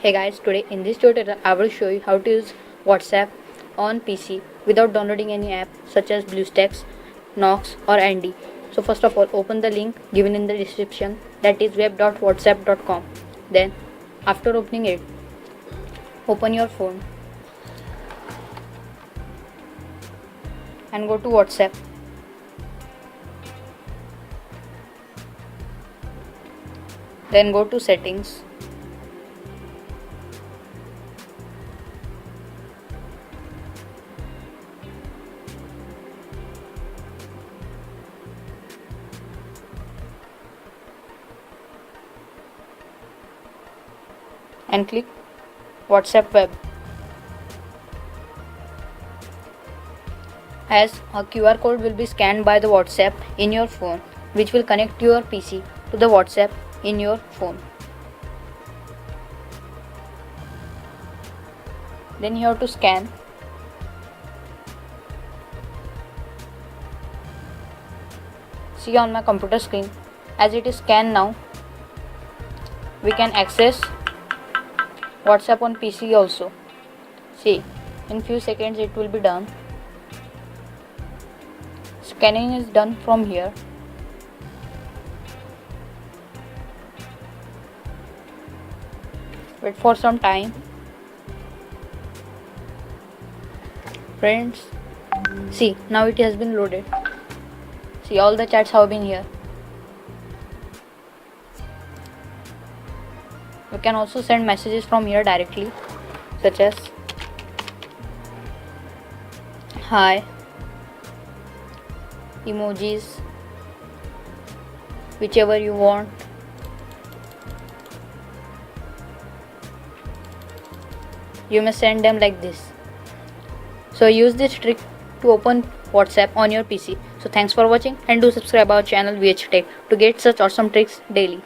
Hey guys, today in this tutorial I will show you how to use WhatsApp on PC without downloading any app such as BlueStacks, Nox or Andy. So first of all, open the link given in the description, that is web.whatsapp.com. Then after opening it, open your phone and go to WhatsApp. Then go to settings. And click WhatsApp web. As a QR code will be scanned by the WhatsApp in your phone, which will connect your PC to the WhatsApp in your phone. Then you have to scan. See on my computer screen, as it is scanned now, we can access WhatsApp on PC also. See, in few seconds it will be done. Scanning is done from here. Wait for some time. Friends, see, now it has been loaded. See, all the chats have been here. You can also send messages from here directly, such as hi, emojis, whichever you want. You may send them like this. So use this trick to open WhatsApp on your PC. So thanks for watching and do subscribe our channel VH Tech to get such awesome tricks daily.